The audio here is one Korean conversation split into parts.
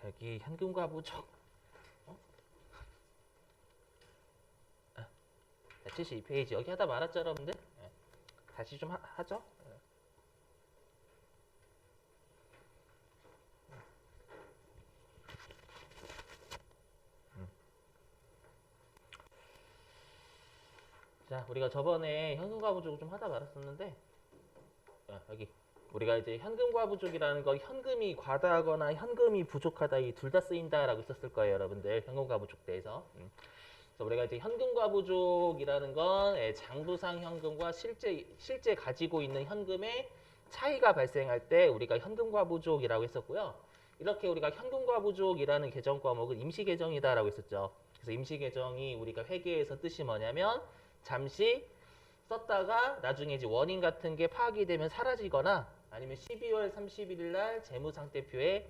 여기 현금과 부족. 72페이지 여기 하다 말았죠, 여러분들? 다시 좀 하죠. 자, 우리가 저번에 현금과 부족을 좀 하다 말았었는데, 여기 우리가 이제 현금과 부족이라는 거 현금이 과다하거나 현금이 부족하다 이 둘 다 쓰인다라고 썼을 거예요, 여러분들. 현금과 부족 대해서. 그래서 우리가 이제 현금과 부족이라는 건 장부상 현금과 실제 가지고 있는 현금의 차이가 발생할 때 우리가 현금과 부족이라고 했었고요. 이렇게 우리가 현금과 부족이라는 계정 과목은 임시 계정이다라고 했었죠. 그래서 임시 계정이 우리가 회계에서 뜻이 뭐냐면 잠시 썼다가 나중에 이제 원인 같은 게 파악이 되면 사라지거나 아니면 12월 31일 날 재무상태표에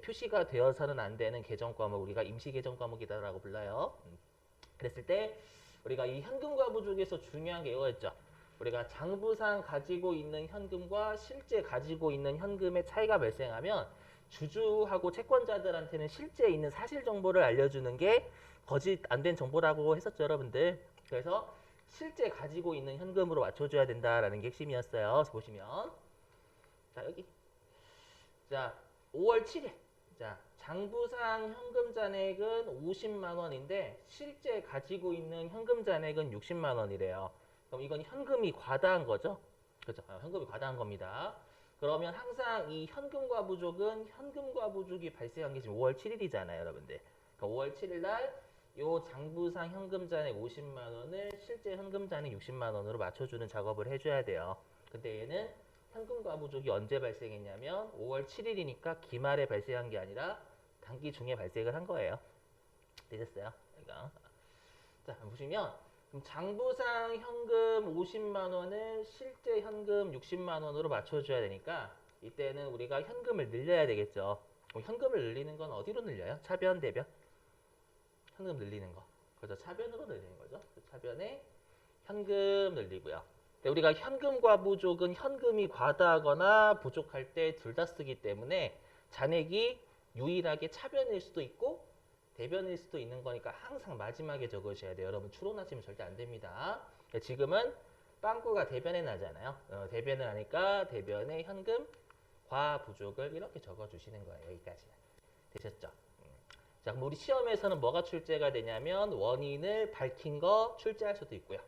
표시가 되어서는 안 되는 계정 과목 우리가 임시 계정 과목이다라고 불러요. 그랬을 때 우리가 이 현금과 부족에서 중요한 게 이거였죠. 우리가 장부상 가지고 있는 현금과 실제 가지고 있는 현금의 차이가 발생하면 주주하고 채권자들한테는 실제 있는 사실 정보를 알려주는 게 거짓 안 된 정보라고 했었죠, 여러분들. 그래서 실제 가지고 있는 현금으로 맞춰줘야 된다라는 게 핵심이었어요. 그래서 보시면 자 여기 자 5월 7일 자 장부상 현금 잔액은 50만 원인데 실제 가지고 있는 현금 잔액은 60만 원이래요. 그럼 이건 현금이 과다한 거죠? 그렇죠? 현금이 과다한 겁니다. 그러면 항상 이 현금과 부족은 현금과 부족이 발생한 게 지금 5월 7일이잖아요, 여러분들. 그러니까 5월 7일 날 요 장부상 현금 잔액 50만 원을 실제 현금 잔액 60만 원으로 맞춰주는 작업을 해줘야 돼요. 근데 얘는 현금과 부족이 언제 발생했냐면 5월 7일이니까 기말에 발생한 게 아니라 단기 중에 발생을 한 거예요. 되셨어요? 그러니까. 자, 보시면 그럼 장부상 현금 50만 원을 실제 현금 60만 원으로 맞춰줘야 되니까 이때는 우리가 현금을 늘려야 되겠죠. 그럼 현금을 늘리는 건 어디로 늘려요? 차변, 대변? 현금 늘리는 거. 그렇죠. 차변으로 늘리는 거죠. 차변에 현금 늘리고요. 근데 우리가 현금과 부족은 현금이 과다하거나 부족할 때 둘 다 쓰기 때문에 잔액이 유일하게 차변일 수도 있고 대변일 수도 있는 거니까 항상 마지막에 적으셔야 돼요. 여러분 추론하시면 절대 안 됩니다. 지금은 빵꾸가 대변에 나잖아요. 대변을 하니까 대변에 현금 과 부족을 이렇게 적어주시는 거예요. 여기까지는. 되셨죠? 자, 그럼 우리 시험에서는 뭐가 출제가 되냐면 원인을 밝힌 거 출제할 수도 있고요.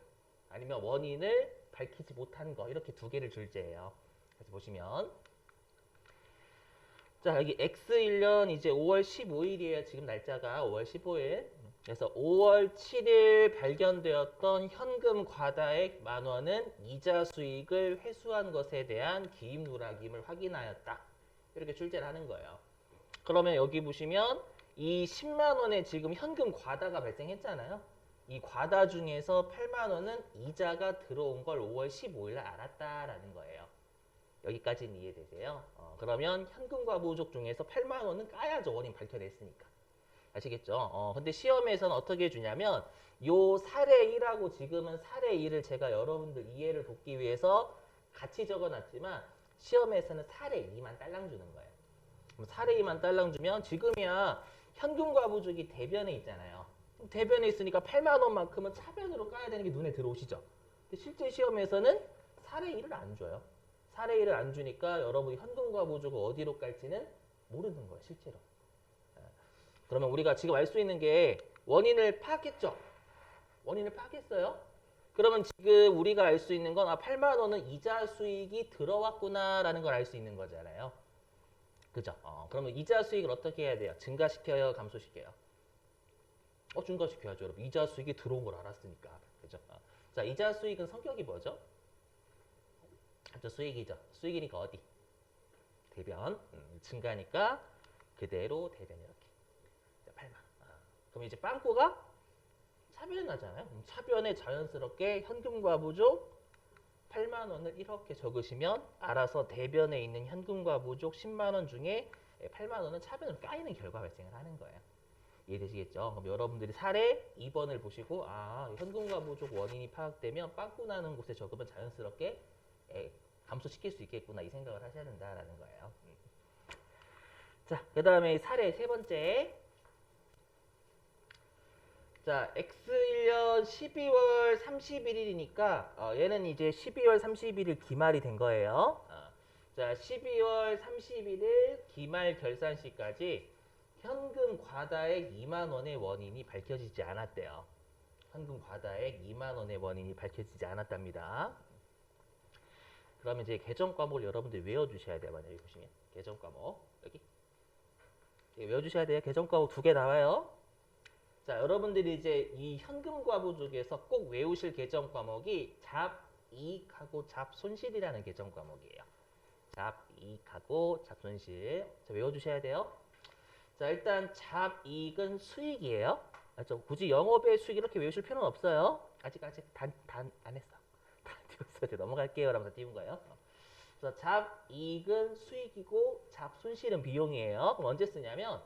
아니면 원인을 밝히지 못한 거 이렇게 두 개를 출제해요. 그래서 보시면 자 여기 X1년 이제 5월 15일이에요. 지금 날짜가 5월 15일. 그래서 5월 7일 발견되었던 현금 과다액 10,000원은 이자 수익을 회수한 것에 대한 기입 누락임을 확인하였다. 이렇게 출제를 하는 거예요. 그러면 여기 보시면 이 10만 원에 지금 현금 과다가 발생했잖아요. 이 과다 중에서 8만 원은 이자가 들어온 걸 5월 15일 날 알았다라는 거예요. 여기까지는 이해되세요? 그러면 현금과 부족 중에서 8만 원은 까야죠. 원인 밝혀냈으니까. 아시겠죠? 근데 시험에서는 어떻게 주냐면 요 사례 1하고 지금은 사례 2를 제가 여러분들 이해를 돕기 위해서 같이 적어놨지만 시험에서는 사례 2만 딸랑 주는 거예요. 사례 2만 딸랑 주면 지금이야 현금과 부족이 대변에 있잖아요. 대변에 있으니까 8만 원만큼은 차변으로 까야 되는 게 눈에 들어오시죠? 근데 실제 시험에서는 사례 1을 안 줘요. 사례 1을 안 주니까 여러분이 현금과 부족을 어디로 깔지는 모르는 거예요, 실제로. 그러면 우리가 지금 알 수 있는 게 원인을 파악했죠? 원인을 파악했어요? 그러면 지금 우리가 알 수 있는 건 8만 원은 이자 수익이 들어왔구나라는 걸 알 수 있는 거잖아요. 그죠? 그러면 이자 수익을 어떻게 해야 돼요? 증가시켜요? 감소시켜요? 증가시켜야죠, 여러분. 이자 수익이 들어온 걸 알았으니까. 그죠? 자, 이자 수익은 성격이 뭐죠? 수익이죠. 수익이니까 어디? 대변. 증가니까 그대로 대변 이렇게. 8만. 그럼 이제 빵꾸가 차변 나잖아요. 차변에 자연스럽게 현금과 부족 8만 원을 이렇게 적으시면 알아서 대변에 있는 현금과 부족 10만 원 중에 8만 원은 차변으로 까이는 결과 발생을 하는 거예요. 이해되시겠죠? 그럼 여러분들이 사례 2번을 보시고 현금과 부족 원인이 파악되면 빵꾸 나는 곳에 적으면 자연스럽게 감소시킬 수 있겠구나 이 생각을 하셔야 된다라는 거예요. 자, 그 다음에 사례 세 번째. 자, X1년 12월 31일이니까 얘는 이제 12월 31일 기말이 된 거예요. 자, 12월 31일 기말 결산 시까지 현금 과다액 2만 원의 원인이 밝혀지지 않았대요. 현금 과다액 2만 원의 원인이 밝혀지지 않았답니다. 그러면 이제 계정 과목을 여러분들 외워주셔야 돼요. 만약에 보시면 계정 과목 여기 외워주셔야 돼요. 계정 과목 2개 나와요. 자, 여러분들이 이제 이 현금 과부족에서 꼭 외우실 계정 과목이 잡이익하고 잡손실이라는 계정 과목이에요. 잡이익하고 잡손실. 자, 외워주셔야 돼요. 자, 일단 잡이익은 수익이에요. 맞죠? 굳이 영업의 수익 이렇게 외우실 필요는 없어요. 아직 단 안 했어. 다 띄웠어요. 이제 넘어갈게요. 라면서 띄운 거예요. 그래서 잡이익은 수익이고 잡손실은 비용이에요. 그럼 언제 쓰냐면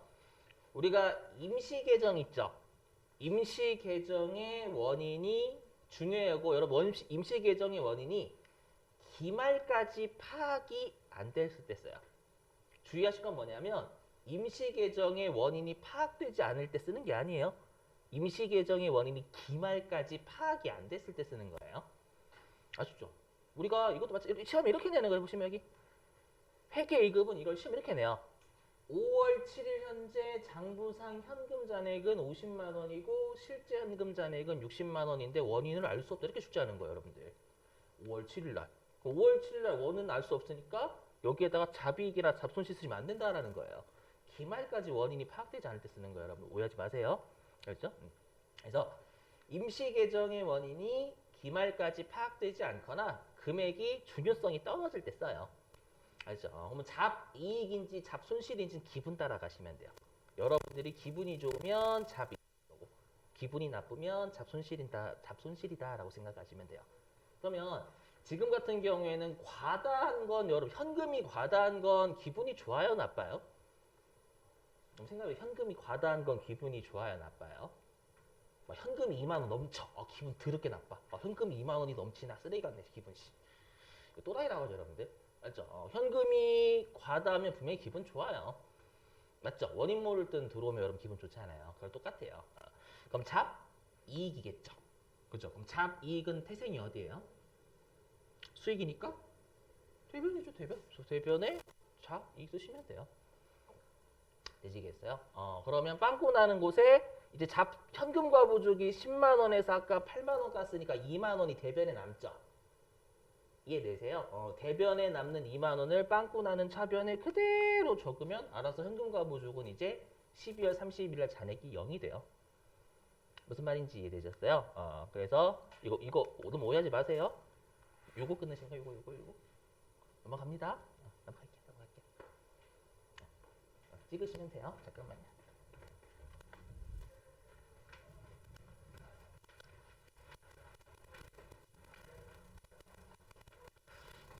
우리가 임시계정 있죠. 임시계정의 원인이 중요하고 여러분 임시계정의 원인이 기말까지 파악이 안 됐을 때 써요. 주의하실 건 뭐냐면 임시계정의 원인이 파악되지 않을 때 쓰는 게 아니에요. 임시계정의 원인이 기말까지 파악이 안 됐을 때 쓰는 거예요. 아시죠? 우리가 이것도 마찬가지 시험에 이렇게 내는 거예요. 보시면 여기 회계 2급은 이걸 시험에 이렇게 내요. 5월 7일 현재 장부상 현금 잔액은 50만 원이고 실제 현금 잔액은 60만 원인데 원인을 알 수 없다. 이렇게 숙제하는 거예요, 여러분들. 5월 7일 날. 5월 7일 날 원인을 알 수 없으니까 여기에다가 잡이익이나 잡손실 쓰시면 안 된다라는 거예요. 기말까지 원인이 파악되지 않을 때 쓰는 거예요, 여러분. 오해하지 마세요. 알죠? 그래서 임시계정의 원인이 기말까지 파악되지 않거나 금액이 중요성이 떨어질 때 써요. 알죠? 그러면 잡이익인지 잡손실인지 기분 따라 가시면 돼요. 여러분들이 기분이 좋으면 잡이익이고 기분이 나쁘면 잡손실이다라고 생각하시면 돼요. 그러면 지금 같은 경우에는 과다한 건 여러분 현금이 과다한 건 기분이 좋아요, 나빠요? 생각해 현금이 과다한 건 기분이 좋아요, 나빠요? 막 현금이 2만 원 넘쳐. 기분 더럽게 나빠. 현금이 2만 원이 넘치나 쓰레기 같네 기분씨. 또라이라고 하죠, 여러분들. 맞죠? 현금이 과다하면 분명히 기분 좋아요. 맞죠? 원인 모를 땐 들어오면 여러분 기분 좋지 않아요. 그걸 똑같아요. 그럼 잡이익이겠죠. 그죠? 그럼 잡이익은 태생이 어디예요? 수익이니까 대변이죠, 대변. 대변에 잡이익 쓰시면 돼요. 되시겠어요? 그러면 빵꾸 나는 곳에 이제 현금 과부족이 10만 원에서 아까 8만 원 깠으니까 2만 원이 대변에 남죠. 이해되세요? 대변에 남는 2만 원을 빵꾸 나는 차변에 그대로 적으면 알아서 현금 과부족은 이제 12월 30일 날 잔액이 0이 돼요. 무슨 말인지 이해되셨어요? 그래서 이거 너무 오해하지 마세요. 요거 끊으신 거 요거. 넘어갑니다. 넘어갈게요. 찍으시면 돼요. 잠깐만요.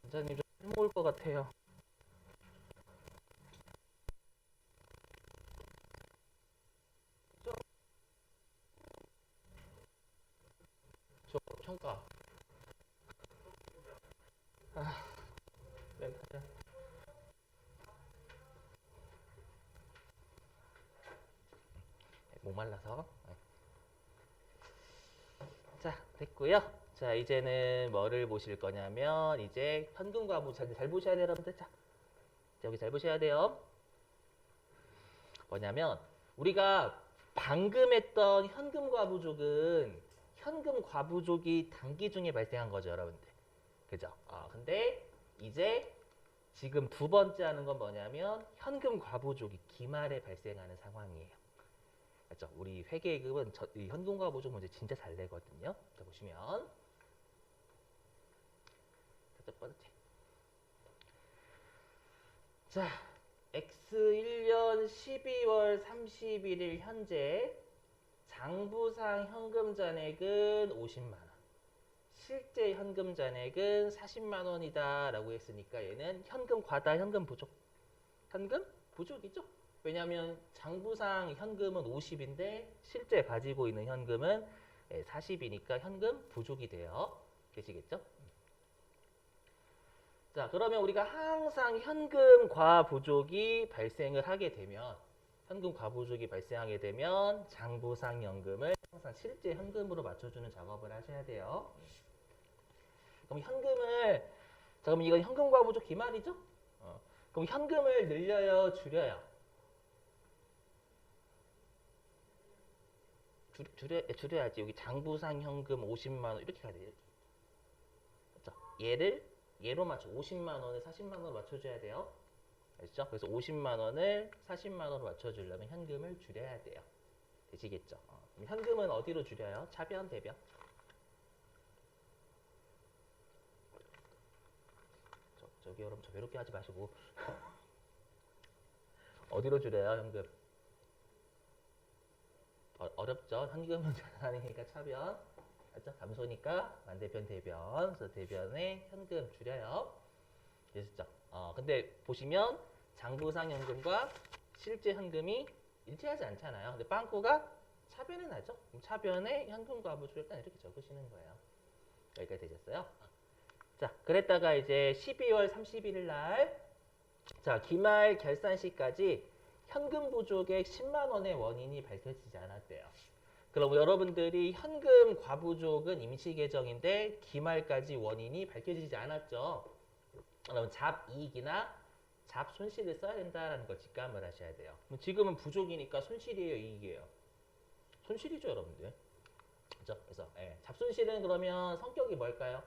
원장님 좀 술 먹을 것 같아요. 저 평가. 네, 가자. 목말라서. 자, 됐고요. 자, 이제는 뭐를 보실 거냐면 이제 현금 과부 잘 보셔야 돼요, 여러분들. 자, 여기 잘 보셔야 돼요. 뭐냐면 우리가 방금 했던 현금 과부족은 현금 과부족이 단기 중에 발생한 거죠, 여러분들. 그죠? 근데 이제 지금 두 번째 하는 건 뭐냐면 현금 과부족이 기말에 발생하는 상황이에요. 맞죠? 우리 회계급은 이 현금 과부족 문제 진짜 잘 내거든요. 자, 보시면 첫 번째. 자, X1년 12월 31일 현재 장부상 현금 잔액은 50만 원. 실제 현금 잔액은 40만 원이다 라고 했으니까 얘는 현금 과다, 현금 부족. 현금 부족이죠. 왜냐하면 장부상 현금은 50인데 실제 가지고 있는 현금은 40이니까 현금 부족이 돼요. 계시겠죠? 자, 그러면 우리가 항상 현금 과부족이 발생을 하게 되면 현금 과부족이 발생하게 되면 장부상연금을 항상 실제 현금으로 맞춰주는 작업을 하셔야 돼요. 그럼 현금을 자, 그럼 이건 현금 과부족 기말이죠? 그럼 현금을 늘려요, 줄여요? 줄여야지. 여기 장부상 현금 50만 원 이렇게 가야 돼요. 그렇죠? 얘로 맞춰 50만 원을 40만 원으로 맞춰줘야 돼요. 아시죠? 그래서 50만 원을 40만 원으로 맞춰주려면 현금을 줄여야 돼요. 되시겠죠? 그럼 현금은 어디로 줄여요? 차변, 대변? 저기 여러분 저 외롭게 하지 마시고 어디로 줄여요, 현금? 어렵죠? 현금은 잘하니까 차변. 맞죠? 감소니까 만대변, 대변. 그래서 대변에 현금 줄여요. 되셨죠? 근데 보시면 장부상 현금과 실제 현금이 일치하지 않잖아요. 근데 빵꾸가 차변에 나죠? 그럼 차변에 현금 과부를 일단 이렇게 적으시는 거예요. 여기까지 되셨어요? 자, 그랬다가 이제 12월 31일 날, 자, 기말 결산시까지 현금 부족액 10만 원의 원인이 밝혀지지 않았대요. 그럼 여러분들이 현금 과부족은 임시 계정인데 기말까지 원인이 밝혀지지 않았죠. 그럼 잡이익이나 잡손실을 써야 된다는 걸 직감을 하셔야 돼요. 지금은 부족이니까 손실이에요, 이익이에요? 손실이죠, 여러분들. 그죠? 그래서 잡손실은 그러면 성격이 뭘까요?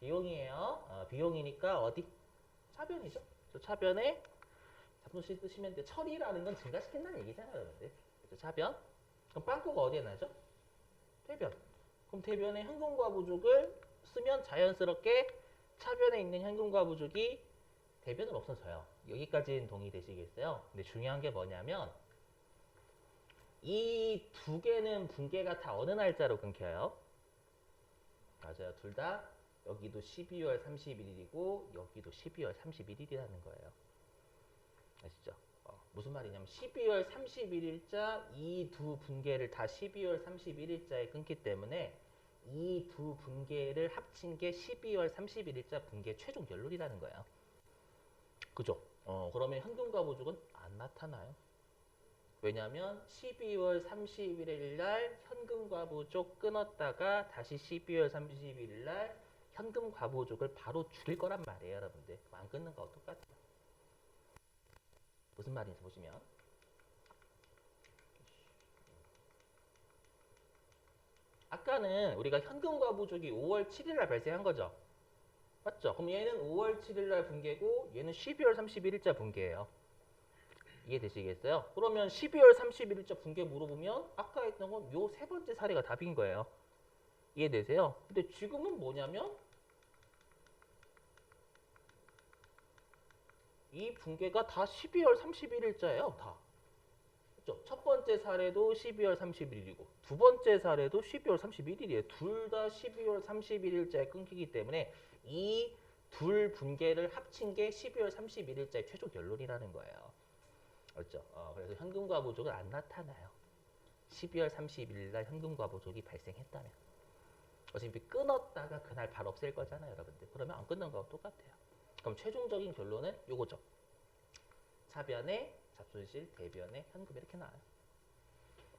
비용이에요. 비용이니까 어디? 차변이죠. 그래서 차변에 잡손실 쓰시면 돼. 처리라는 건 증가시킨다는 얘기잖아요, 여러분들. 그래서 차변. 그럼 빵꾸가 어디에 나죠? 대변. 그럼 대변에 현금과 부족을 쓰면 자연스럽게 차변에 있는 현금과 부족이 대변은 없어져요. 여기까지는 동의되시겠어요? 근데 중요한 게 뭐냐면 이 두 개는 분계가 다 어느 날짜로 끊겨요? 맞아요. 둘 다 여기도 12월 31일이고 여기도 12월 31일이라는 거예요. 아시죠? 무슨 말이냐면 12월 31일자 이 두 분계를 다 12월 31일자에 끊기 때문에 이 두 분계를 합친 게 12월 31일자 분계 최종 결론이라는 거예요. 그죠? 그러면 현금과 부족은 안 나타나요. 왜냐하면 12월 31일 날 현금 과부족 끊었다가 다시 12월 31일 날 현금 과부족을 바로 줄일 거란 말이에요, 여러분들. 안 끊는 거와 똑같아요. 무슨 말인지 보시면 아까는 우리가 현금 과부족이 5월 7일 날 발생한 거죠. 맞죠? 그럼 얘는 5월 7일 날 분계고 얘는 12월 31일자 분계예요. 이해되시겠어요? 그러면 12월 31일자 분계 물어보면 아까 했던 건 요 세 번째 사례가 답인 거예요. 이해되세요? 근데 지금은 뭐냐면 이 분계가 다 12월 31일자예요. 다. 그렇죠? 첫 번째 사례도 12월 31일이고 두 번째 사례도 12월 31일이에요. 둘 다 12월 31일자에 끊기기 때문에 이 둘 분계를 합친 게 12월 31일자의 최종 결론이라는 거예요. 그렇죠? 그래서 현금과 부족은 안 나타나요. 12월 31일 날 현금과 부족이 발생했다면. 어차피 끊었다가 그날 바로 없앨 거잖아요, 여러분들. 그러면 안 끊는 거하고 똑같아요. 그럼 최종적인 결론은 요거죠. 차변에 잡손실, 대변에 현금 이렇게 나와요.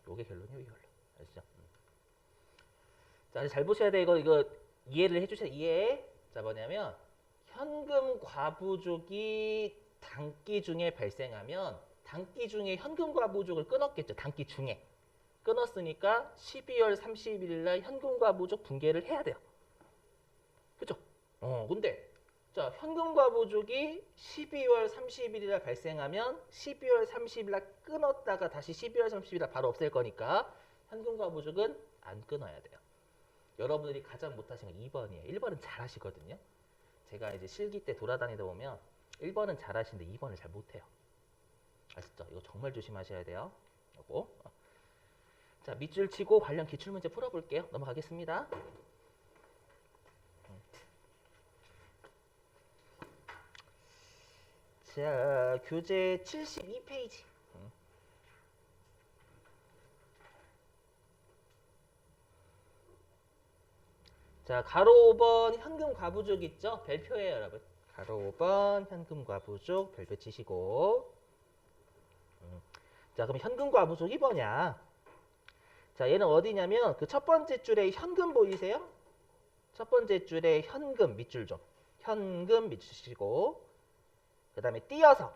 요게 결론이에요, 이걸로. 아시죠? 자, 잘 보셔야 돼. 이거 이해를 해주셔야 이해. 자, 뭐냐면 현금 과부족이 단기 중에 발생하면 단기 중에 현금 과부족을 끊었겠죠. 단기 중에. 끊었으니까 12월 30일 날 현금 과부족 분계를 해야 돼요. 그죠? 근데 자, 현금 과부족이 12월 30일 날 발생하면 12월 30일 날 끊었다가 다시 12월 30일 날 바로 없앨 거니까 현금 과부족은 안 끊어야 돼요. 여러분들이 가장 못하신 건 2번이에요. 1번은 잘하시거든요. 제가 이제 실기 때 돌아다니다 보면 1번은 잘하시는데 2번을 잘 못해요. 아시죠? 이거 정말 조심하셔야 돼요. 요거. 자, 밑줄 치고 관련 기출문제 풀어볼게요. 넘어가겠습니다. 자, 교재 72페이지. 자, 가로 5번 현금 과부족 있죠? 별표예요, 여러분. 가로 5번 현금과 부족 별표 치시고. 자, 그럼 현금과 부족이 뭐냐? 자, 얘는 어디냐면 그 첫 번째 줄에 현금 보이세요? 첫 번째 줄에 현금 밑줄 좀. 현금 밑줄 치시고. 그 다음에 띄어서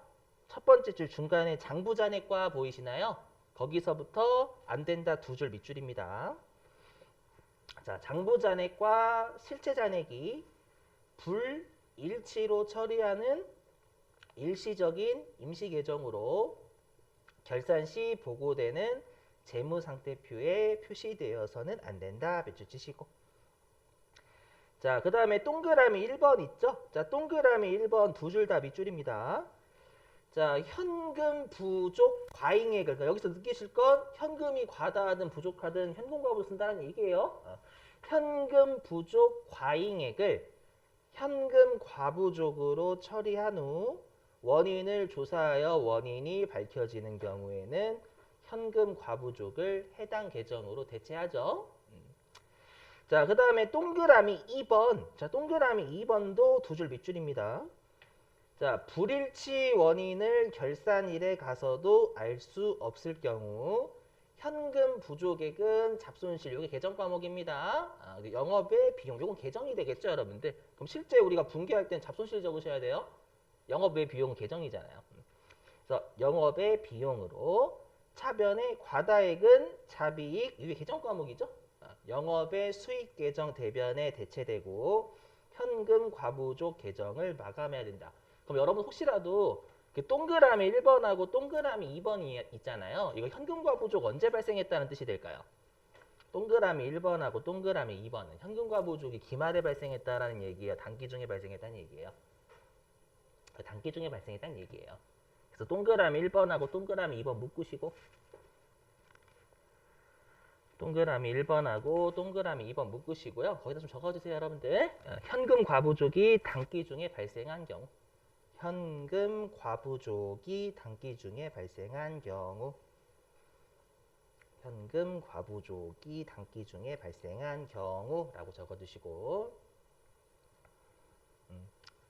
첫 번째 줄 중간에 장부잔액과 보이시나요? 거기서부터 안 된다 두 줄 밑줄입니다. 자, 장부잔액과 실체잔액이 불일치로 처리하는 일시적인 임시계정으로 결산 시 보고되는 재무상태표에 표시되어서는 안 된다. 밑줄 치시고. 자, 그 다음에 동그라미 1번 있죠? 자, 동그라미 1번 두 줄 다 밑줄입니다. 자, 현금 부족 과잉액을, 그러니까 여기서 느끼실 건 현금이 과다하든 부족하든 현금과부를 쓴다는 얘기예요. 현금 부족 과잉액을 현금 과부족으로 처리한 후 원인을 조사하여 원인이 밝혀지는 경우에는 현금 과부족을 해당 계정으로 대체하죠. 자, 그 다음에 동그라미 2번. 자, 동그라미 2번도 두 줄 밑줄입니다. 자, 불일치 원인을 결산일에 가서도 알 수 없을 경우 현금 부족액은 잡손실, 이게 계정 과목입니다. 영업의 비용, 이건 계정이 되겠죠, 여러분들. 그럼 실제 우리가 분기할 땐 잡손실 적으셔야 돼요. 영업의 비용은 계정이잖아요. 그래서 영업의 비용으로 차변의 과다액은 자비익, 이게 계정 과목이죠. 영업의 수익 계정 대변에 대체되고 현금 과부족 계정을 마감해야 된다. 그럼 여러분 혹시라도 그 동그라미 1번하고 동그라미 2번이 있잖아요. 이거 현금 과부족 언제 발생했다는 뜻이 될까요? 동그라미 1번하고 동그라미 2번은 현금 과부족이 기말에 발생했다라는 얘기예요. 단기 중에 발생했다는 얘기예요. 단기 중에 발생했다는 얘기예요. 그래서 동그라미 1번하고 동그라미 2번 묶으시고, 동그라미 1번하고 동그라미 2번 묶으시고요. 거기다 좀 적어주세요, 여러분들. 현금 과부족이 단기 중에 발생한 경우. 현금 과부족이 단기 중에 발생한 경우. 현금 과부족이 단기 중에 발생한 경우라고 적어주시고.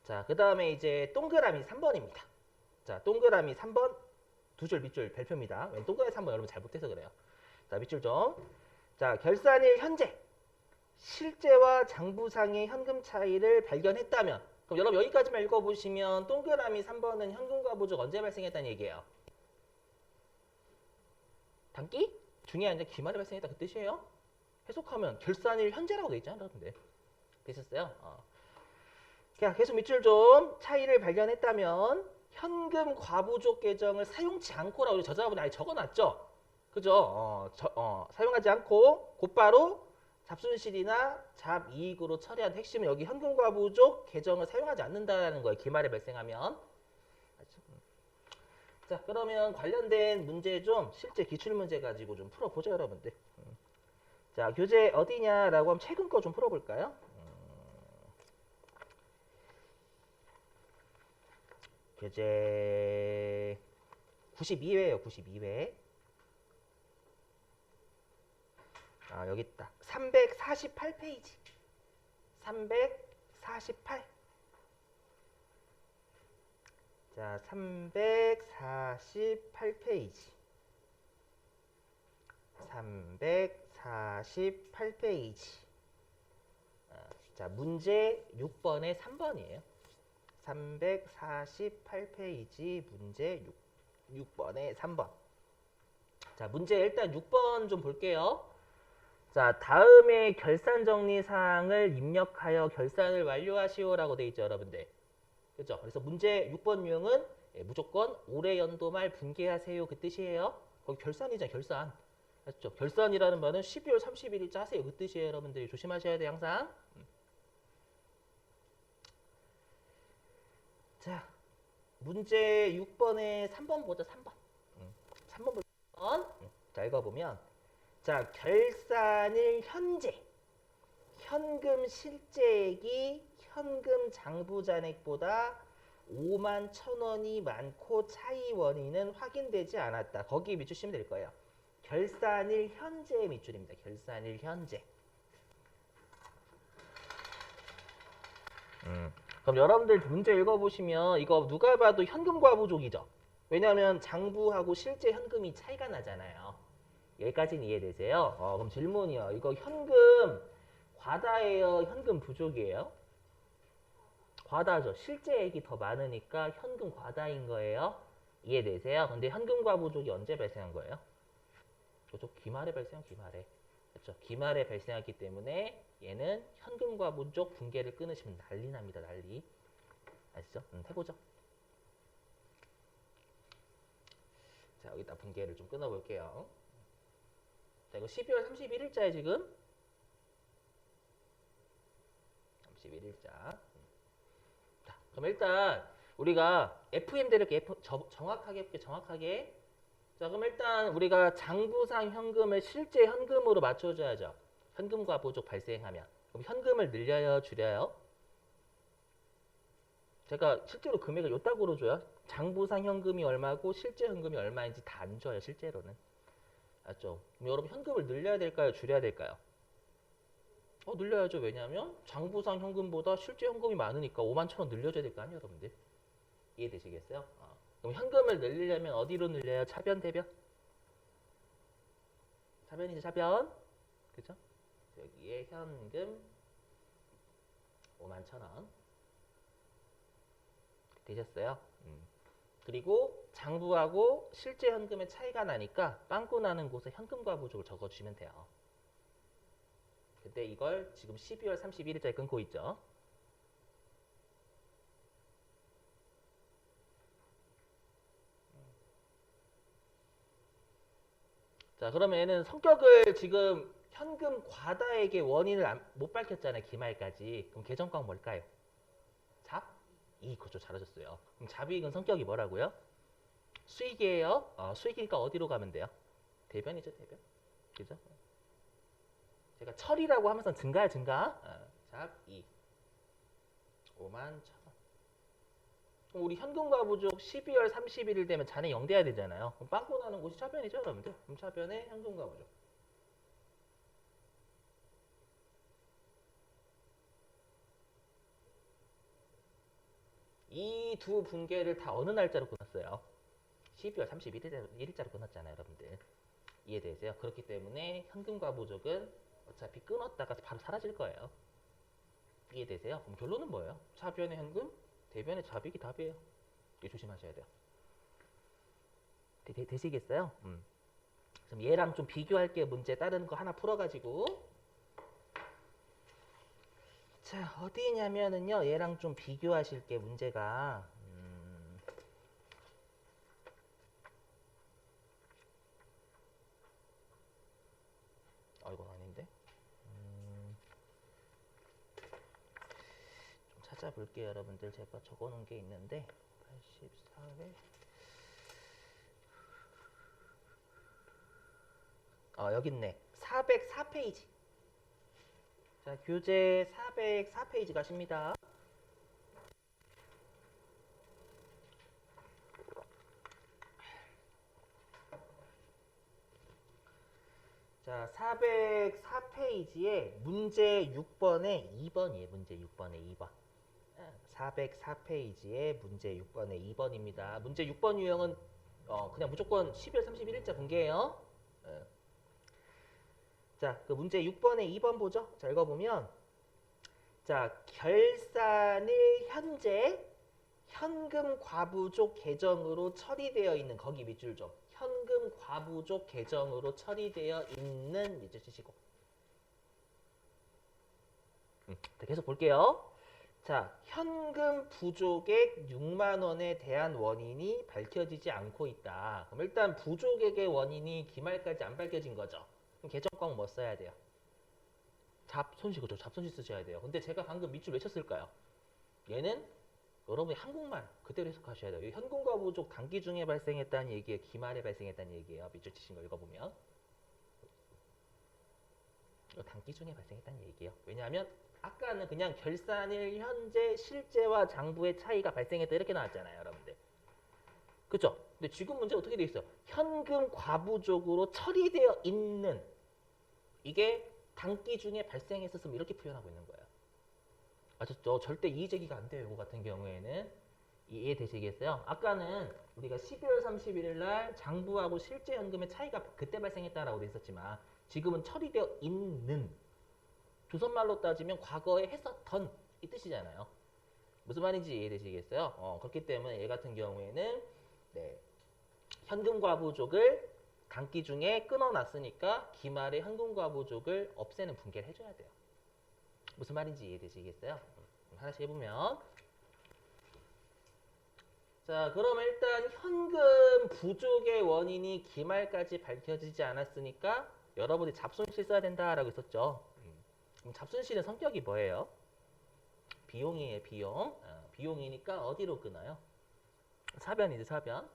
자, 그 다음에 이제 동그라미 3번입니다. 자, 동그라미 3번 두 줄 밑줄 별표입니다. 왜 동그라미 3번 여러분 잘 못해서 그래요. 자, 밑줄 좀. 자, 결산일 현재 실제와 장부상의 현금 차이를 발견했다면, 그럼 여러분 여기까지만 읽어보시면 동그라미 3번은 현금과 부족 언제 발생했다는 얘기예요? 단기? 중에 아니라 기말에 발생했다 그 뜻이에요. 해석하면 결산일 현재라고 돼 있잖아요. 여러분들. 되셨어요? 그냥 계속 밑줄 좀. 차이를 발견했다면 현금 과부족 계정을 사용치 않고라고 우리 저자분이 아예 적어놨죠. 그죠? 사용하지 않고 곧바로 잡순실이나 잡이익으로 처리한 핵심은 여기 현금 과부족 계정을 사용하지 않는다는 거예요. 기말에 발생하면. 자, 그러면 관련된 문제 좀 실제 기출문제 가지고 좀 풀어보죠, 여러분들. 자, 교재 어디냐라고 하면 최근 거 좀 풀어볼까요? 교재 92회예요, 92회. 여기 있다. 348페이지. 348. 자, 348페이지. 348페이지. 자, 문제 6번에 3번이에요. 348페이지 문제 6번에 3번. 자, 문제 일단 6번 좀 볼게요. 자, 다음에 결산 정리 사항을 입력하여 결산을 완료하시오라고 돼 있죠, 여러분들. 그렇죠? 그래서 문제 6번 유형은 무조건 올해 연도 말 분기하세요 그 뜻이에요. 거기 결산이잖아요, 결산. 맞죠? 결산이라는 말은 12월 31일자 하세요 그 뜻이에요, 여러분들이. 조심하셔야 돼요, 항상. 자, 문제 6번에 3번 보자, 3번. 3번 보자. 자, 읽어보면, 자, 결산일 현재 현금 실제액이 현금 장부잔액보다 5만 1,000원이 많고 차이 원인은 확인되지 않았다. 거기에 밑주시면 될 거예요. 결산일 현재 밑줄입니다. 결산일 현재. 그럼 그럼 여러분들 문제 읽어보시면 이거 누가 봐도 현금과부족이죠. 왜냐하면 장부하고 실제 현금이 차이가 나잖아요. 여기까지는 이해되세요? 그럼 질문이요. 이거 현금 과다예요? 현금 부족이에요? 과다죠. 실제액이 더 많으니까 현금 과다인 거예요. 이해되세요? 근데 현금과 부족이 언제 발생한 거예요? 그렇죠. 기말에 발생한 기말에. 그렇죠. 기말에 발생했기 때문에 얘는 현금과 부족 붕괴를 끊으시면 난리 납니다. 난리. 아시죠? 해보죠. 자, 여기다 붕괴를 좀 끊어볼게요. 자, 이거 12월 31일자에 지금 31일자. 자, 그럼 일단 우리가 FM 대략 정확하게 해볼게. 정확하게. 자, 그럼 일단 우리가 장부상 현금을 실제 현금으로 맞춰줘야죠. 현금과 부족 발생하면. 그럼 현금을 늘려요, 줄여요? 제가 실제로 금액을 요따구로 줘요. 장부상 현금이 얼마고 실제 현금이 얼마인지 다 안 줘요, 실제로는. 맞죠? 그럼 여러분 현금을 늘려야 될까요, 줄여야 될까요? 늘려야죠. 왜냐하면 장부상 현금보다 실제 현금이 많으니까 5만 천 원 늘려줘야 될 거 아니에요, 여러분들. 이해되시겠어요? 그럼 현금을 늘리려면 어디로 늘려요? 차변, 대변? 차변이죠, 차변. 그죠? 여기에 현금 5만 천 원. 되셨어요? 그리고 장부하고 실제 현금의 차이가 나니까 빵꾸 나는 곳에 현금과 부족을 적어주시면 돼요. 근데 이걸 지금 12월 31일자에 끊고 있죠. 자, 그러면 얘는 성격을 지금 현금 과다액의 원인을 못 밝혔잖아요. 기말까지. 그럼 계정과는 뭘까요? 잡? 이익. 그렇죠. 잘하셨어요. 그럼 잡이익은 성격이 뭐라고요? 수익이에요. 수익이니까 어디로 가면 돼요? 대변이죠, 대변. 그죠? 제가 철이라고 하면서 증가야, 증가. 잡이익. 5만 1,000원. 그럼 우리 현금과 부족 12월 31일 되면 잔액 0 돼야 되잖아요. 그럼 빵꾸 나는 곳이 차변이죠, 여러분들. 그럼 차변에 현금과 부족. 이 두 붕괴를 다 어느 날짜로 끊었어요? 12월 31일자로 끊었잖아요, 여러분들. 이해되세요? 그렇기 때문에 현금과 부족은 어차피 끊었다가 바로 사라질 거예요. 이해되세요? 그럼 결론은 뭐예요? 차변의 현금, 대변의 잡익이 답이에요. 이거 조심하셔야 돼요. 되시겠어요? 그럼 얘랑 좀 비교할게요. 문제 다른 거 하나 풀어가지고. 자, 어디냐면은요. 얘랑 좀 비교하실 게 문제가 이거 아닌데. 좀 찾아볼게요, 여러분들. 제가 적어놓은 게 있는데 84회. 여기 있네. 404페이지. 자, 교재 404페이지 가십니다. 자, 404페이지에 문제 6번에 2번이에요. 문제 6번에 2번. 404페이지에 문제 6번에 2번입니다. 문제 6번 유형은 그냥 무조건 12월 31일자 공개해요. 자, 그 문제 6번에 2번 보죠. 자, 읽어보면 자, 결산일 현재 현금 과부족 계정으로 처리되어 있는 거기 밑줄 좀. 현금 과부족 계정으로 처리되어 있는 밑줄 치시고. 계속 볼게요. 자, 현금 부족액 6만 원에 대한 원인이 밝혀지지 않고 있다. 그럼 일단 부족액의 원인이 기말까지 안 밝혀진 거죠. 그럼 계정광 뭐 써야 돼요? 잡손실. 그죠? 잡손실 쓰셔야 돼요. 근데 제가 방금 밑줄 왜 쳤을까요? 얘는 여러분이 한국말 그대로 해석하셔야 돼요. 현금과 부족 단기 중에 발생했다는 얘기예요. 기말에 발생했다는 얘기예요. 밑줄 치신 거 읽어보면. 단기 중에 발생했다는 얘기예요. 왜냐하면 아까는 그냥 결산일 현재 실제와 장부의 차이가 발생했다 이렇게 나왔잖아요, 여러분들. 그렇죠? 근데 지금 문제 어떻게 돼 있어요? 현금 과부족으로 처리되어 있는 이게 단기 중에 발생했었으면 이렇게 표현하고 있는 거예요. 아셨죠? 절대 이의제기가 안 돼요. 이거 같은 경우에는. 이해되시겠어요? 아까는 우리가 12월 31일 날 장부하고 실제 현금의 차이가 그때 발생했다라고 돼 있었지만 지금은 처리되어 있는 조선말로 따지면 과거에 했었던 이 뜻이잖아요. 무슨 말인지 이해되시겠어요? 그렇기 때문에 얘 같은 경우에는 네, 현금과부족을 단기 중에 끊어놨으니까 기말에 현금과부족을 없애는 분개를 해줘야 돼요. 무슨 말인지 이해되시겠어요? 하나씩 해보면 자, 그럼 일단 현금 부족의 원인이 기말까지 밝혀지지 않았으니까 여러분이 잡손실 써야 된다라고 했었죠. 그럼 잡손실의 성격이 뭐예요? 비용이에요, 비용. 비용이니까 어디로 끊어요? 사변이죠, 사변.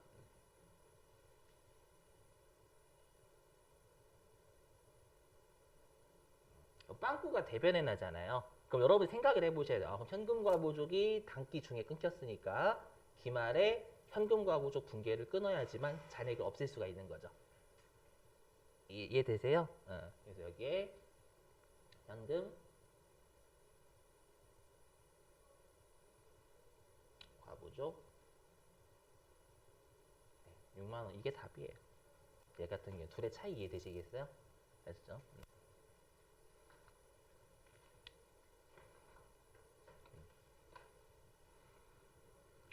빵꾸가 대변에 나잖아요. 그럼 여러분이 생각을 해보셔야 돼요. 그럼 현금과 부족이 단기 중에 끊겼으니까 기말에 현금과 부족 분개를 끊어야지만 잔액을 없앨 수가 있는 거죠. 이해되세요? 그래서 여기에 현금 과부족 6만 원 이게 답이에요. 얘 같은 경우 둘의 차이 이해되시겠어요? 아시죠?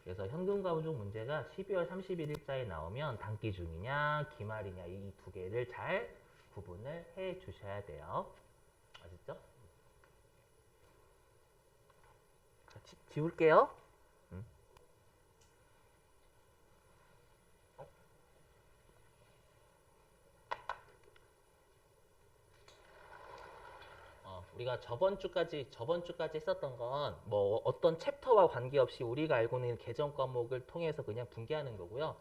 그래서 현금과부족 문제가 12월 31일자에 나오면 단기 중이냐 기말이냐 이 두 개를 잘 구분을 해 주셔야 돼요. 아셨죠? 지울게요. 우리가 저번 주까지 했었던 건 뭐 어떤 챕터와 관계없이 우리가 알고 있는 개정 과목을 통해서 그냥 분개하는 거고요.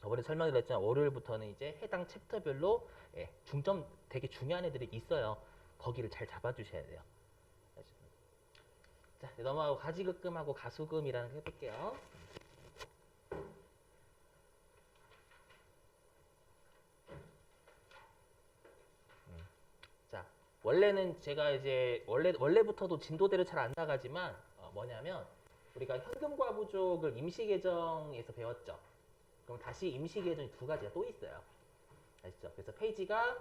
저번에 설명드렸지만 월요일부터는 이제 해당 챕터별로 중점 되게 중요한 애들이 있어요. 거기를 잘 잡아주셔야 돼요. 자, 넘어가고 가지급금하고 가수금이라는 거 해볼게요. 자, 원래는 제가 이제 원래부터도 진도대로 잘 안 나가지만 뭐냐면 우리가 현금과 부족을 임시계정에서 배웠죠. 그럼 다시 임시계정이 두 가지가 또 있어요. 아시죠? 그래서 페이지가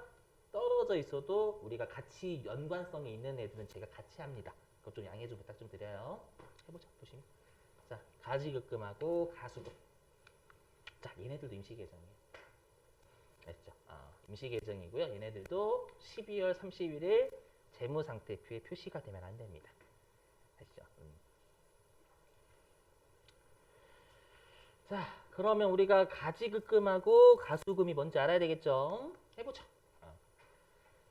떨어져 있어도 우리가 같이 연관성이 있는 애들은 제가 같이 합니다. 그것 좀 양해 좀 부탁 좀 드려요. 해보자, 보시면. 자, 가지급금하고 가수금. 자, 얘네들도 임시계정이에요. 아시죠? 임시계정이고요. 얘네들도 12월 31일 재무상태표에 표시가 되면 안 됩니다. 아시죠? 자, 그러면 우리가 가지급금하고 가수금이 뭔지 알아야 되겠죠? 해보자.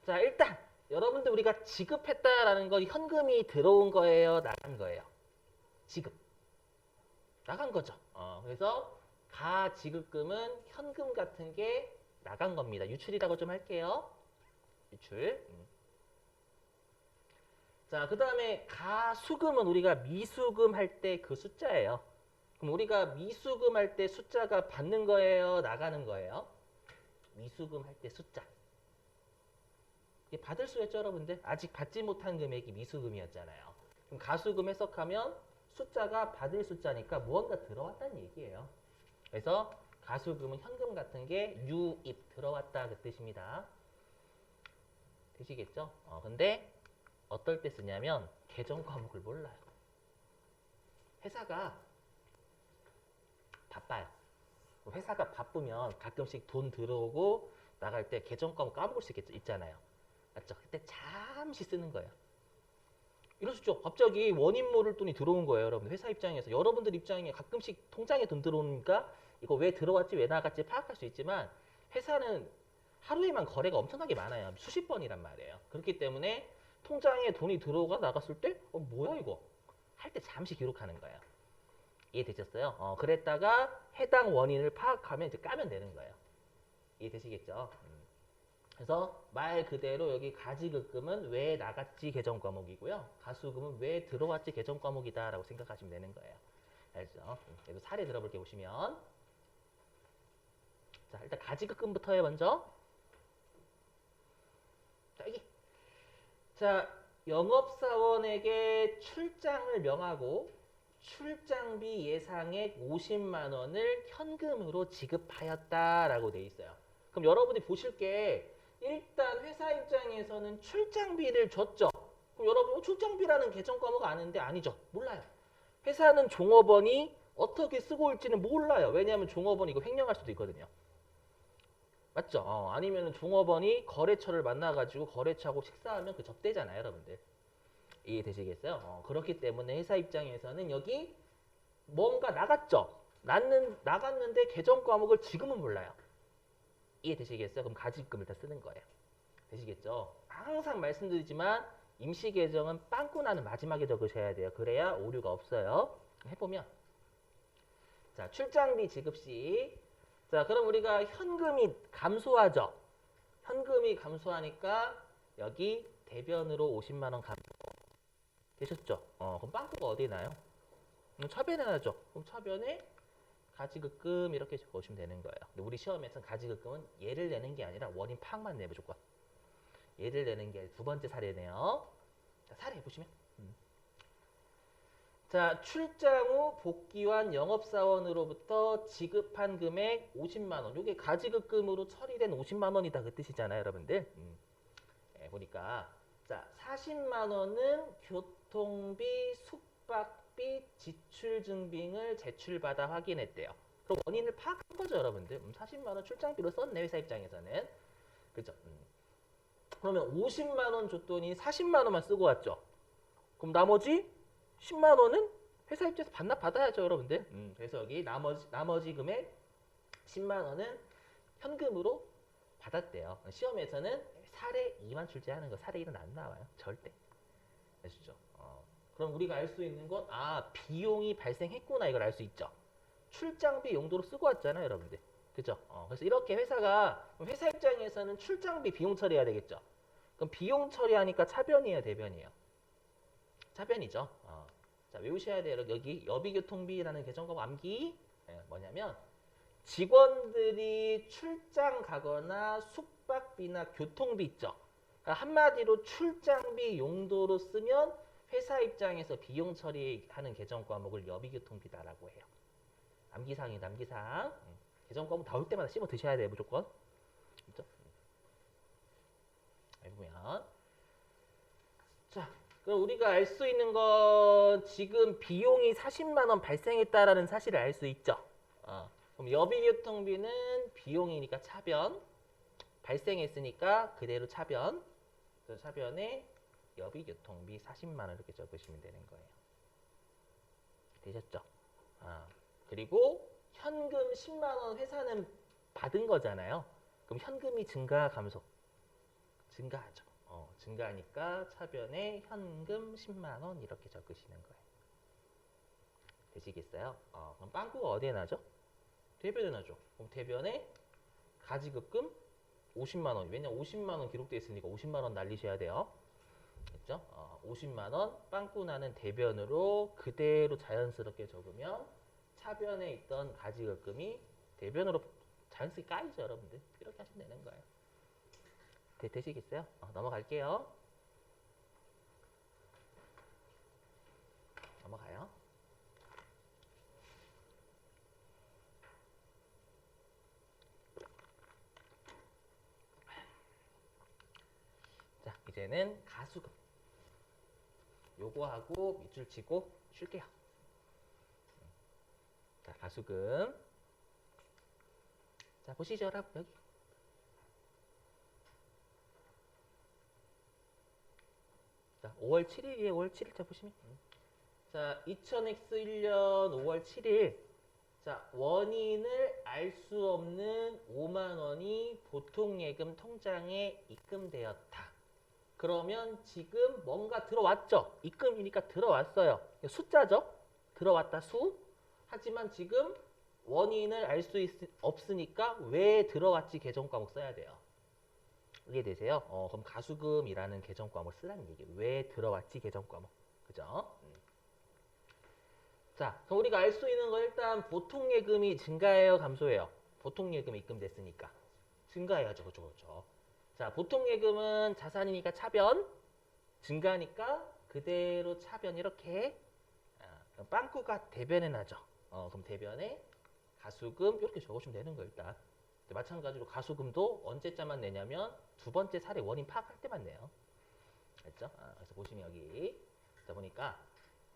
자, 일단 여러분들 우리가 지급했다라는 건 현금이 들어온 거예요, 나간 거예요? 지급. 나간 거죠. 그래서 가지급금은 현금 같은 게 나간 겁니다. 유출이라고 좀 할게요. 유출. 자, 그 다음에 가수금은 우리가 미수금 할 때 그 숫자예요. 그럼 우리가 미수금 할 때 숫자가 받는 거예요, 나가는 거예요? 미수금 할 때 숫자. 받을 수였죠, 여러분들? 아직 받지 못한 금액이 미수금이었잖아요. 그럼 가수금 해석하면 숫자가 받을 숫자니까 무언가 들어왔다는 얘기예요. 그래서 가수금은 현금 같은 게 유입 들어왔다 그 뜻입니다. 되시겠죠? 근데 어떨 때 쓰냐면 계정 과목을 몰라요. 회사가 바빠요. 회사가 바쁘면 가끔씩 돈 들어오고 나갈 때 계정 과목 까먹을 수 있잖아요. 맞죠? 그때 잠시 쓰는 거예요. 이럴 수 있죠. 갑자기 원인 모를 돈이 들어온 거예요, 여러분. 회사 입장에서. 여러분들 입장에 가끔씩 통장에 돈 들어오니까 이거 왜 들어왔지, 왜 나갔지 파악할 수 있지만 회사는 하루에만 거래가 엄청나게 많아요. 수십 번이란 말이에요. 그렇기 때문에 통장에 돈이 들어오가 나갔을 때 뭐야 이거? 할 때 잠시 기록하는 거예요. 이해되셨어요? 그랬다가 해당 원인을 파악하면 이제 까면 되는 거예요. 이해되시겠죠? 그래서 말 그대로 여기 가지급금은 왜 나갔지 계정 과목이고요. 가수금은 왜 들어왔지 계정 과목이다라고 생각하시면 되는 거예요. 알죠? 그래서 사례 들어볼게 보시면 자, 일단 가지급금부터 해 먼저. 자, 여기. 자, 영업사원에게 출장을 명하고 출장비 예상액 50만 원을 현금으로 지급하였다라고 돼 있어요. 그럼 여러분이 보실 게 일단 회사 입장에서는 출장비를 줬죠. 그럼 여러분 출장비라는 계정 과목 아는데 아니죠. 몰라요. 회사는 종업원이 어떻게 쓰고 올지는 몰라요. 왜냐하면 종업원이 이거 횡령할 수도 있거든요. 맞죠? 아니면 종업원이 거래처를 만나가지고 거래처하고 식사하면 그 접대잖아요, 여러분들. 이해되시겠어요? 그렇기 때문에 회사 입장에서는 여기 뭔가 나갔죠? 나갔는데 계정 과목을 지금은 몰라요. 이해되시겠어요? 그럼 가지금을 다 쓰는 거예요. 되시겠죠? 항상 말씀드리지만 임시 계정은 빵꾸 나는 마지막에 적으셔야 돼요. 그래야 오류가 없어요. 해보면 자, 출장비 지급 시 자, 그럼 우리가 현금이 감소하죠? 현금이 감소하니까 여기 대변으로 50만 원 감소 되셨죠? 그럼 빵꾸가 어디에 나요? 차변에 나죠? 그럼 차변에 가지급금 이렇게 적으시면 되는 거예요. 근데 우리 시험에서는 가지급금은 얘를 내는 게 아니라 원인 파악만 내 무조건. 얘를 내는 게 두 번째 사례네요. 자, 사례 해보시면. 자, 출장 후 복귀한 영업사원으로부터 지급한 금액 50만 원. 이게 가지급금으로 처리된 50만 원이다 그 뜻이잖아요, 여러분들. 보니까 자, 40만 원은 교통비, 숙박비, 지출 증빙을 제출받아 확인했대요. 그럼 원인을 파악한 거죠, 여러분들. 40만 원 출장비로 썼네, 회사 입장에서는. 그죠? 그러면 50만 원 줬더니 40만 원만 쓰고 왔죠. 그럼 나머지 10만 원은 회사 입장에서 반납받아야죠, 여러분들. 그래서 여기 나머지 금액 10만 원은 현금으로 받았대요. 시험에서는 사례 2만 출제하는 거, 사례 1은 안 나와요. 절대. 아시죠? 그럼 우리가 알 수 있는 건 비용이 발생했구나 이걸 알 수 있죠. 출장비 용도로 쓰고 왔잖아요, 여러분들. 그죠? 그래서 이렇게 회사 입장에서는 출장비 비용 처리해야 되겠죠. 그럼 비용 처리하니까 차변이에요, 대변이에요? 차변이죠. 자, 외우셔야 돼요. 여기 여비교통비라는 계정과목 암기. 뭐냐면 직원들이 출장 가거나 숙박비나 교통비 있죠. 그러니까 한마디로 출장비 용도로 쓰면 회사 입장에서 비용 처리하는 계정 과목을 여비교통비다라고 해요. 암기사항이다, 암기사항. 계정 과목 나올 때마다 씹어 드셔야 돼요, 무조건. 그렇죠? 해보면 자, 그럼 우리가 알 수 있는 건 지금 비용이 40만 원 발생했다라는 사실을 알 수 있죠. 그럼 여비교통비는 비용이니까 차변, 발생했으니까 그대로 차변. 그래서 차변에 여비교통비 40만 원 이렇게 적으시면 되는 거예요. 되셨죠? 그리고 현금 10만 원 회사는 받은 거잖아요. 그럼 현금이 증가, 감소? 증가하죠. 증가하니까 차변에 현금 10만 원 이렇게 적으시는 거예요. 되시겠어요? 그럼 빵꾸가 어디에 나죠? 대변에 나죠. 그럼 대변에 가지급금 50만 원. 왜냐 50만 원 기록되어 있으니까 50만 원 날리셔야 돼요. 됐죠? 50만 원 빵꾸 나는 대변으로 그대로 자연스럽게 적으면 차변에 있던 가지급금이 대변으로 자연스럽게 까이죠, 여러분들. 이렇게 하시면 되는 거예요. 되시겠어요? 넘어갈게요. 넘어가요. 자, 이제는 가수금. 요거 하고 밑줄 치고 쉴게요. 자, 가수금. 자, 보시죠, 여러분. 여기. 자, 5월 7일이에요. 5월 7일자 보시면. 자, 2000X1년 5월 7일. 자, 원인을 알 수 없는 5만 원이 보통예금 통장에 입금되었다. 그러면 지금 뭔가 들어왔죠? 입금이니까 들어왔어요. 숫자죠? 들어왔다, 수. 하지만 지금 원인을 알 수 없으니까 왜 들어왔지 계정 과목 써야 돼요. 이해되세요? 그럼 가수금이라는 계정 과목을 쓰라는 얘기예요. 왜 들어왔지 계정 과목. 그죠? 자, 그럼 우리가 알 수 있는 건 일단 보통예금이 증가해요, 감소해요? 보통예금이 입금됐으니까. 증가해야죠, 그죠, 그죠. 자, 보통예금은 자산이니까 차변. 증가하니까 그대로 차변 이렇게 빵꾸가 대변에 나죠. 그럼 대변에 가수금 이렇게 적으시면 되는 거예요. 일단 마찬가지로 가수금도 언제자만 내냐면 두 번째 사례 원인 파악할 때만 내요. 알죠? 그래서 보시면 여기 자 보니까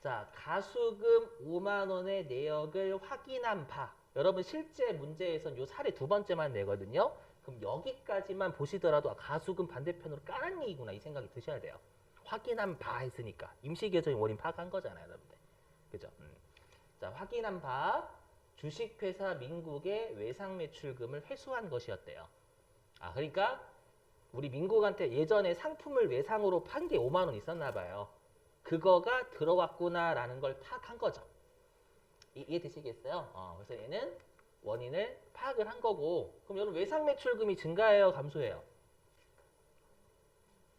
자 가수금 5만 원의 내역을 확인한 바 여러분 실제 문제에선 요 사례 두 번째만 내거든요. 그럼 여기까지만 보시더라도 가수금 반대편으로 까는 얘기구나 이 생각이 드셔야 돼요. 확인한 바 했으니까 임시계정의 원인 파악한 거잖아요, 여러분들. 그죠? 자 확인한 바 주식회사 민국의 외상매출금을 회수한 것이었대요. 그러니까 우리 민국한테 예전에 상품을 외상으로 판 게 5만 원 있었나 봐요. 그거가 들어왔구나라는 걸 파악한 거죠. 이해되시겠어요? 그래서 얘는 원인을 파악을 한 거고 그럼 여러분 외상매출금이 증가해요? 감소해요?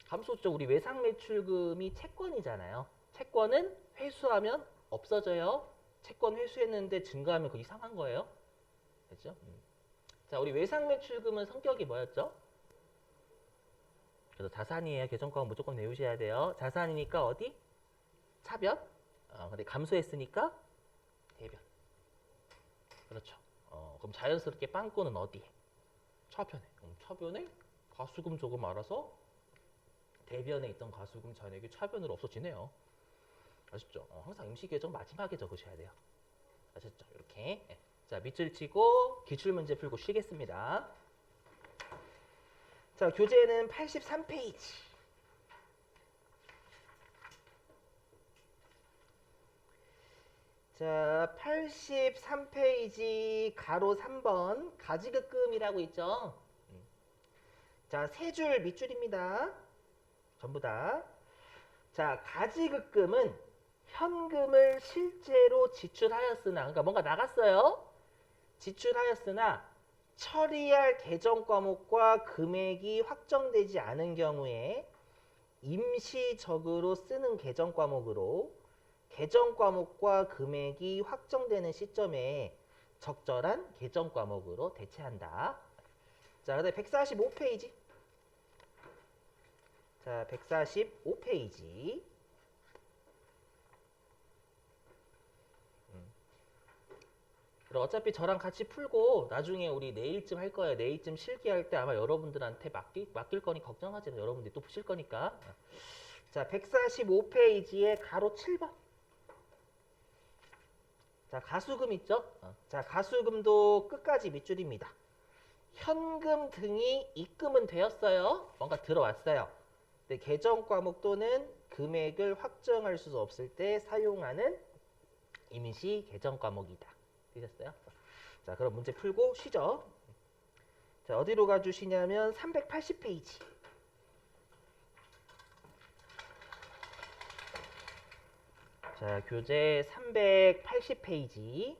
감소죠. 우리 외상매출금이 채권이잖아요. 채권은 회수하면 없어져요. 채권 회수했는데 증가하면 그거 이상한 거예요. 됐죠? 자, 우리 외상매출금은 성격이 뭐였죠? 그래서 자산이에요. 계정과목 무조건 외우셔야 돼요. 자산이니까 어디? 차변. 근데 감소했으니까 대변. 그렇죠. 그럼 자연스럽게 빵꾸는 어디? 차변에. 차변에 가수금 조금 알아서 대변에 있던 가수금 잔액이 차변으로 없어지네요. 아셨죠? 항상 임시계정 마지막에 적으셔야 돼요. 아셨죠? 이렇게. 자, 밑줄 치고 기출문제 풀고 쉬겠습니다. 자, 교재는 83페이지. 자, 83페이지 가로 3번 가지급금이라고 있죠. 자, 세 줄 밑줄입니다. 전부 다. 자, 가지급금은 현금을 실제로 지출하였으나, 그러니까 뭔가 나갔어요. 지출하였으나 처리할 계정 과목과 금액이 확정되지 않은 경우에 임시적으로 쓰는 계정 과목으로 계정 과목과 금액이 확정되는 시점에 적절한 계정 과목으로 대체한다. 자, 그다음에 145페이지. 자, 145페이지. 그럼 어차피 저랑 같이 풀고 나중에 우리 내일쯤 할 거예요. 내일쯤 실기할 때 아마 여러분들한테 맡길 거니 걱정하지 마. 여러분들이 또 푸실 거니까. 자, 145페이지에 가로 7번. 자, 가수금 있죠? 자, 가수금도 끝까지 밑줄입니다. 현금 등이 입금은 되었어요. 뭔가 들어왔어요. 근데 계정 과목 또는 금액을 확정할 수 없을 때 사용하는 임시 계정 과목이다. 되셨어요? 자, 그럼 문제 풀고 쉬죠. 자, 어디로 가주시냐면 380페이지. 자, 교재 380페이지.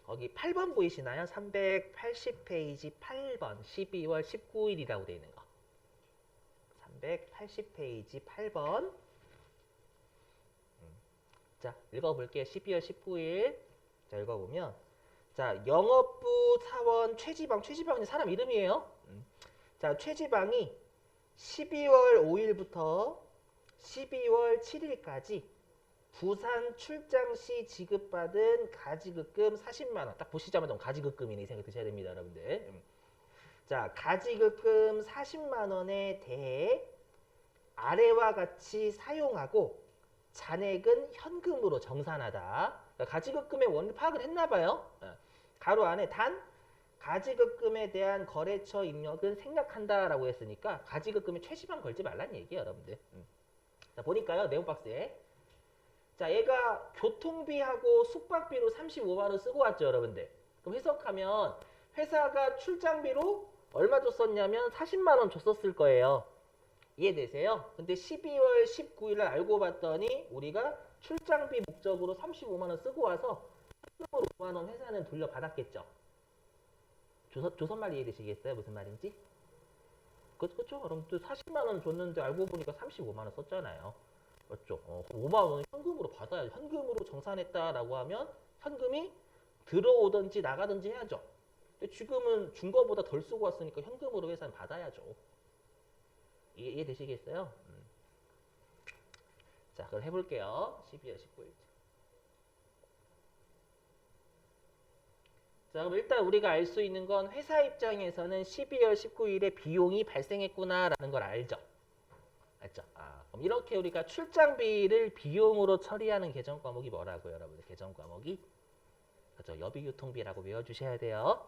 거기 8번 보이시나요? 380페이지 8번 12월 19일이라고 되어 있는 거. 380페이지 8번. 자, 읽어볼게요. 12월 19일. 자, 읽어보면 자, 영업부 사원 최지방이 사람 이름이에요. 자, 최지방이 12월 5일부터 12월 7일까지 부산 출장 시 지급받은 가지급금 40만 원. 딱 보시자마자 가지급금이네 이 생각 드셔야 됩니다, 여러분들. 자, 가지급금 40만 원에 대해 아래와 같이 사용하고 잔액은 현금으로 정산하다. 그러니까 가지급금의 원리 파악을 했나 봐요. 가로 안에 단 가지급금에 대한 거래처 입력은 생략한다라고 했으니까 가지급금에 최시방 걸지 말란 얘기예요, 여러분들. 자, 보니까요, 네모박스에. 자, 얘가 교통비하고 숙박비로 35만 원 쓰고 왔죠, 여러분들. 그럼 해석하면 회사가 출장비로 얼마 줬었냐면 40만 원 줬었을 거예요. 이해되세요? 근데 12월 19일 날 알고 봤더니 우리가 출장비 목적으로 35만 원 쓰고 와서 현금으로 5만 원 회사는 돌려받았겠죠. 조선말 이해되시겠어요? 무슨 말인지? 그렇죠? 그럼 또 40만 원 줬는데 알고 보니까 35만 원 썼잖아요. 맞죠? 5만 원은 현금으로 받아야 현금으로 정산했다라고 하면 현금이 들어오든지 나가든지 해야죠. 지금은 준 거보다 덜 쓰고 왔으니까 현금으로 회사는 받아야죠. 이해되시겠어요? 자, 그럼 해볼게요. 12월 19일자. 자, 그럼 일단 우리가 알 수 있는 건 회사 입장에서는 12월 19일에 비용이 발생했구나라는 걸 알죠? 알죠? 그럼 이렇게 우리가 출장비를 비용으로 처리하는 계정 과목이 뭐라고요, 여러분들? 계정 과목이? 그죠? 여비교통비라고 외워주셔야 돼요.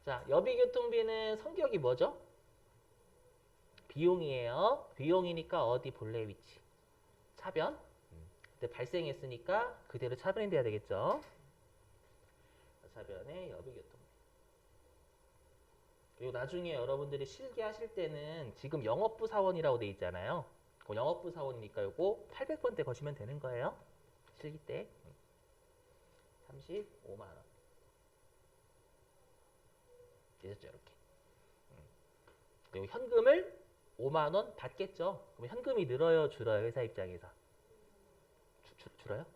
자, 여비교통비는 성격이 뭐죠? 비용이에요. 비용이니까 어디 본래 위치? 차변. 근데 발생했으니까 그대로 차변이 돼야 되겠죠. 차변의 여비교통비. 그리고 나중에 여러분들이 실기하실 때는 지금 영업부 사원이라고 돼 있잖아요. 그 영업부 사원이니까 요거 800번대 거시면 되는 거예요. 실기 때. 35만 원. 되셨죠, 이렇게. 그리고 현금을 5만 원 받겠죠. 그럼 현금이 늘어요, 줄어요, 회사 입장에서? 줄어요?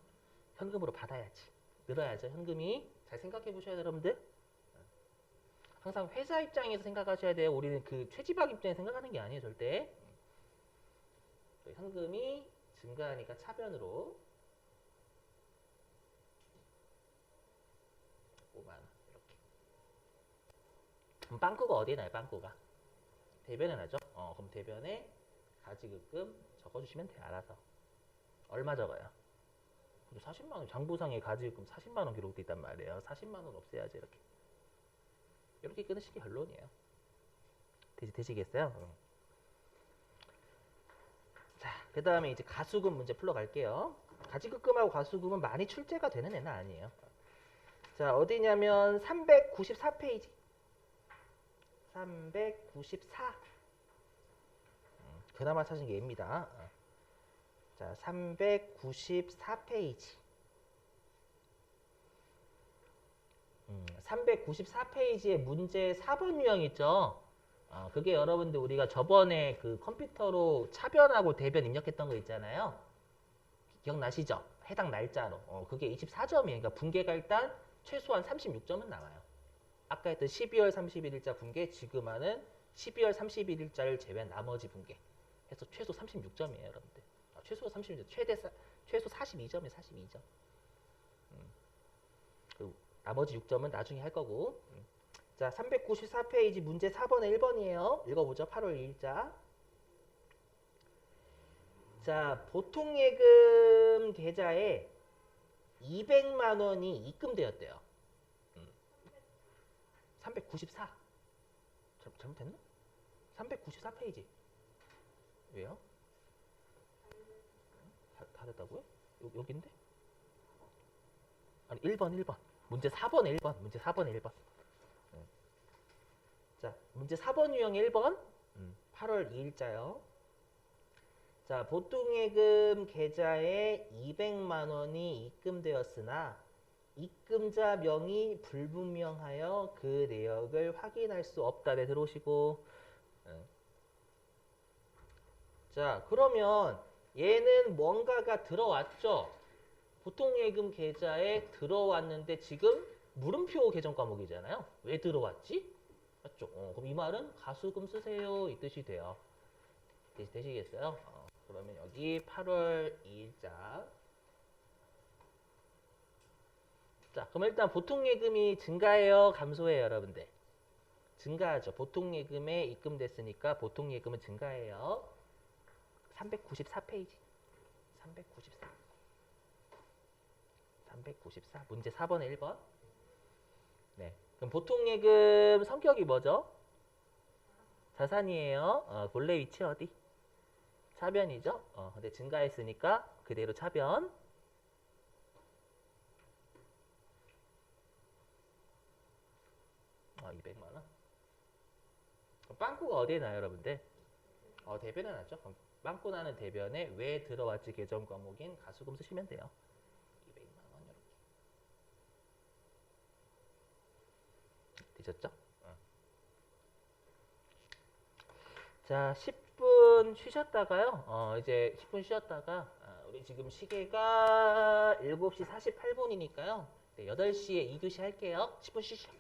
현금으로 받아야지. 늘어야죠, 현금이. 잘 생각해 보셔야 돼요, 여러분들. 항상 회사 입장에서 생각하셔야 돼요. 우리는 그 최지박 입장에서 생각하는 게 아니에요, 절대. 현금이 증가하니까 차변으로 5만 원 이렇게. 그럼 빵꾸가 어디에 나요? 빵꾸가 대변에 나죠. 그럼 대변에 가지급금 적어주시면 돼요. 알아서. 얼마 적어요? 40만 원. 장부상에 가지급금 40만 원 기록돼 있단 말이에요. 40만 원 없애야지 이렇게. 이렇게 끊으시는 게 결론이에요. 되시겠어요? 자, 그 다음에 이제 가수금 문제 풀러갈게요. 가지급금하고 가수금은 많이 출제가 되는 애는 아니에요. 자, 어디냐면 394페이지. 394. 그나마 찾은 게 얘입니다. 자, 394페이지. 394페이지에 문제 4번 유형 있죠? 그게 여러분들 우리가 저번에 그 컴퓨터로 차변하고 대변 입력했던 거 있잖아요. 기억나시죠? 해당 날짜로. 그게 24점이에요. 그러니까 분계가 일단 최소한 36점은 나와요. 아까 했던 12월 31일자 분계, 지금 하는 12월 31일자를 제외한 나머지 분계 해서 최소 36점이에요, 여러분들. 최소 36점, 최소 42점이에요, 42점. 그리고 나머지 6점은 나중에 할 거고. 자, 394페이지 문제 4번에 1번이에요. 읽어보죠. 8월 2일자. 자, 보통예금 계좌에 200만 원이 입금되었대요. 394. 잘못했나? 394페이지. 왜요? 다 됐다고요? 여긴데? 아니, 1번. 문제 4번에 1번. 문제 4번에 1번. 자, 문제 4번 유형 1번. 8월 2일자요. 자, 보통예금 계좌에 200만 원이 입금되었으나 입금자 명의 불분명하여 그 내역을 확인할 수 없다. 네, 들어오시고. 자, 그러면 얘는 뭔가가 들어왔죠. 보통예금 계좌에 들어왔는데 지금 물음표 계정 과목이잖아요. 왜 들어왔지? 맞죠? 그럼 이 말은 가수금 쓰세요 이 뜻이 돼요. 되시겠어요? 그러면 여기 8월 2일자. 자, 그럼 일단 보통예금이 증가해요, 감소해요, 여러분들? 증가하죠. 보통예금에 입금됐으니까 보통예금은 증가해요. 394페이지. 394. 문제 4번에 1번. 네. 그럼 보통예금 성격이 뭐죠? 자산이에요. 본래 위치 어디? 차변이죠. 근데 증가했으니까 그대로 차변. 아, 200만 원. 그럼 빵꾸가 어디에 나요, 여러분들? 대변에 나죠. 그럼 빵꾸 나는 대변에 왜 들어왔지 계정 과목인 가수금 쓰시면 돼요. 200만 원 이렇게. 되셨죠? 자, 10분 쉬셨다가요. 이제 10분 쉬었다가 우리 지금 시계가 7시 48분이니까요. 네, 8시에 2교시 할게요. 10분 쉬시죠.